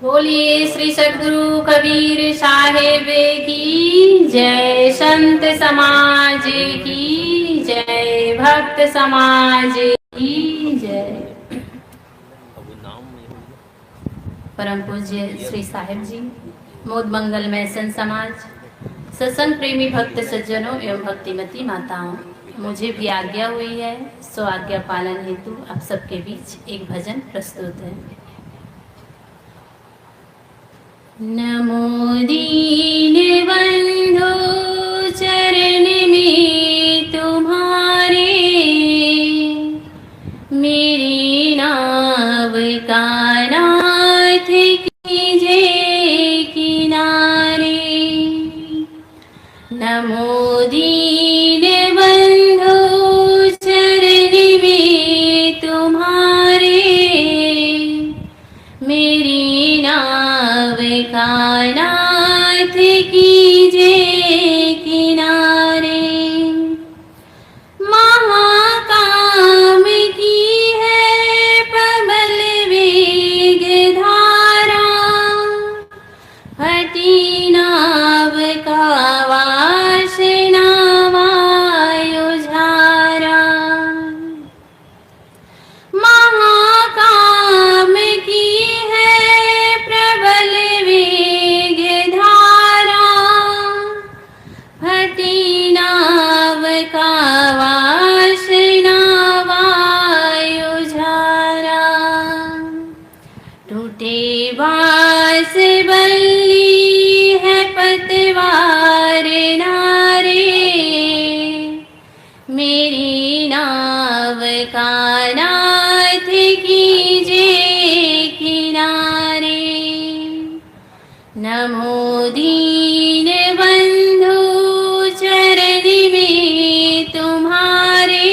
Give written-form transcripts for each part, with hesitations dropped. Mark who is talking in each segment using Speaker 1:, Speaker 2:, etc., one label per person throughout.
Speaker 1: बोलिए श्री सद्गुरु कबीर साहेब की जय, संत समाज की जय, भक्त समाज की जय। परम पूज्य श्री साहिब जी, मोद मंगलमय संत समाज, सत्संग प्रेमी भक्त सज्जनों एवं भक्तिमती माताओं, मुझे भी आज्ञा हुई है, सो आज्ञा पालन हेतु आप सबके बीच एक भजन प्रस्तुत है। नमो दीन बंधो चरण में तुम्हारे, मेरी नाव का नाथ कीजे किनारे। नमो दीन बंधो चरण में तुम्हारे, मेरी नाव का नाथ कीजे किनारे। महाकाम की है प्रबल वेग धारा, हटी नाव का वासना वायु झारा। महाकाम की है प्रबल वेग धारा, फटी नाव का वासना वायु झारा। टूटे बांस बल्ली है पतवार नारे, मेरी नाव का नाथ कीजे किनारे। नमो दीन बंधु चरण में तुम्हारे,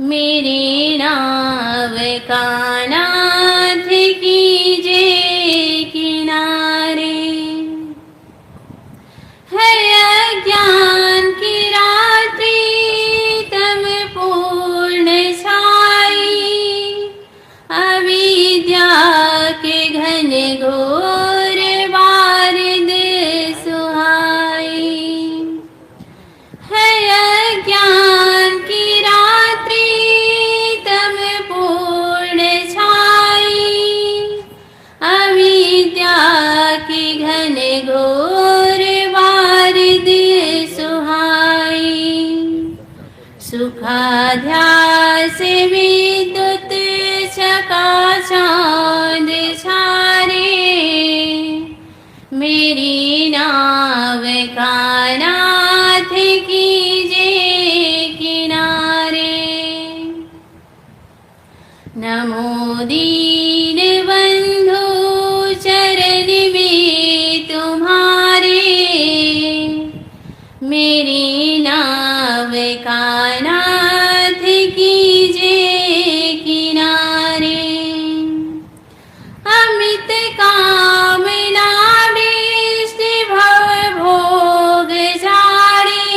Speaker 1: मेरी नाव का नाथ कीजे किनारे। है अज्ञान की रात्रि तम पूर्ण छाई, अविद्या के घन घोर बारिद सुहाई। है अज्ञान की रात्रि तम पूर्ण छाई, अविद्या के घन घोर बारिद सुहाई। सुखाध्यास विद्युत चकाचौंध छारे, मेरी नाव का नाथ कीजे किनारे। नमो दीन बंधु चरण में तुम्हारे, मेरी नाव का नाथ कीजे किनारे। अमित कामना दृष्टि भव भोग झाड़े,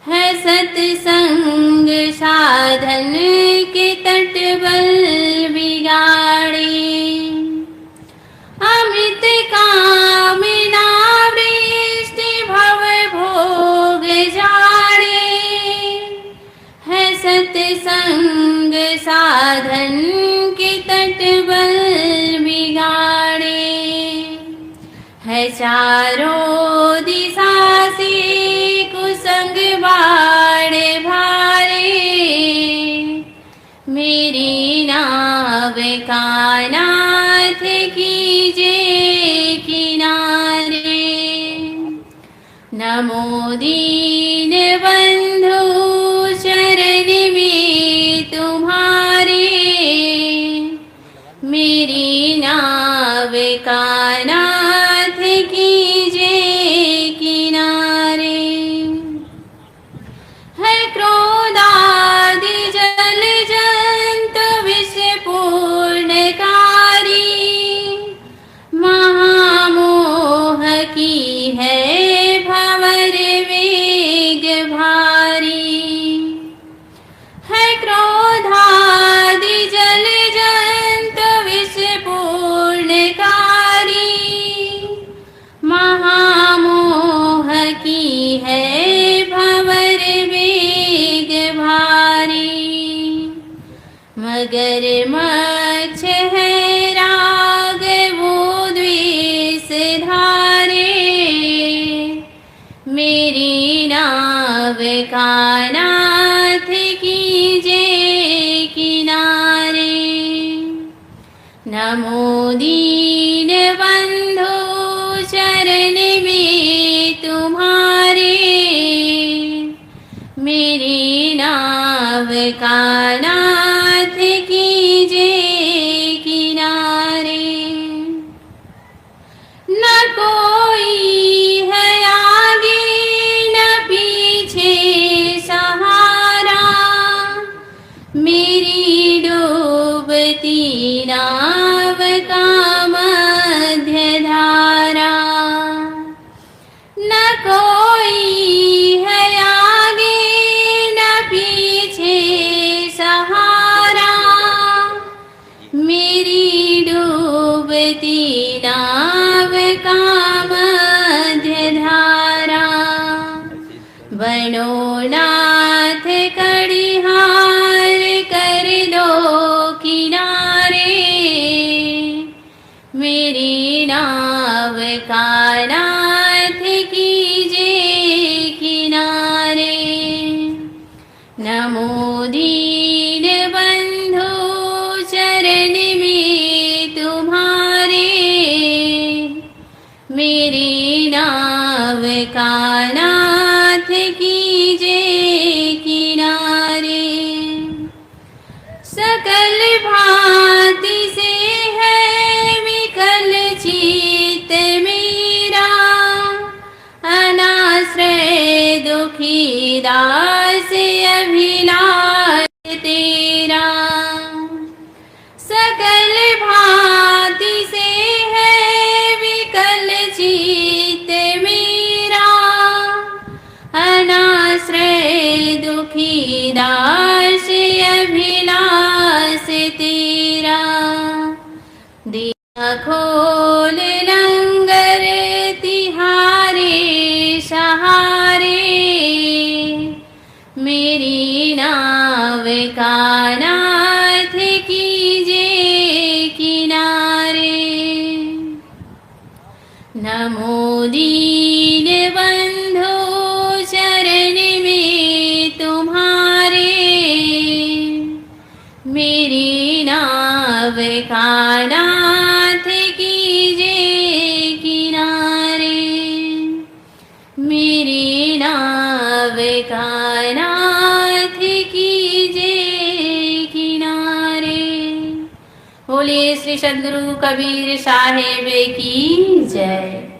Speaker 1: है सत्संग साधन के तट बल बिगाड़े। अमित कामना दृष्टि भव भोग झाड़े, है सत्संग साधन के तट बल बिगाड़े। है चारों दिशा से कुसंग बाढ़ भारे, मेरी नाव का नाथ कीजे किनारे। नमो दीन बंधु चरण में तुम्हारे, मेरी नाव का नाथ कीजे किनारे। है क्रोधादि जल जंतु विष पूर्णकारी, महामोह की है भंवर वेग भारी। है क्रोधादि जल जंतु विष नमो दीन बंधु चरण में तुम्हारे, मेरी नाव का नाथ कीजिए किनारे। न कोई है आगे न पीछे सहारा, मेरी डूबती नाव का मध्य धारा। न कोई है आगे न पीछे सहारा, मेरी डूबती नाव का मध्य धारा। बनो नाथ कड़िहार कर दो किनारे, मेरी नाव का नाथ कीजिए किनारे। नमो दीन बंधु चरण में तुम्हारे, मेरी नाव का नाथ कीजिए किनारे। सकल भांति से है विकल चित्त मेरा, अनाश्रय दुखी दास अभिलाष तेरा। सकल भांति से है विकल चित्त मेरा, अनाश्रय दुखी दास अभिलाष तेरा। दिया खोल लंगर तिहारे सहारे, मेरी नाव का नाथ कीजिए किनारे। नमो दीन बंधु चरण में तुम्हारे, मेरी नाव का नाथ कीजिए किनारे। मेरी नाव का नाथ कीजिए किनारे। बोलिए श्री सद्गुरु कबीर साहेब की जय।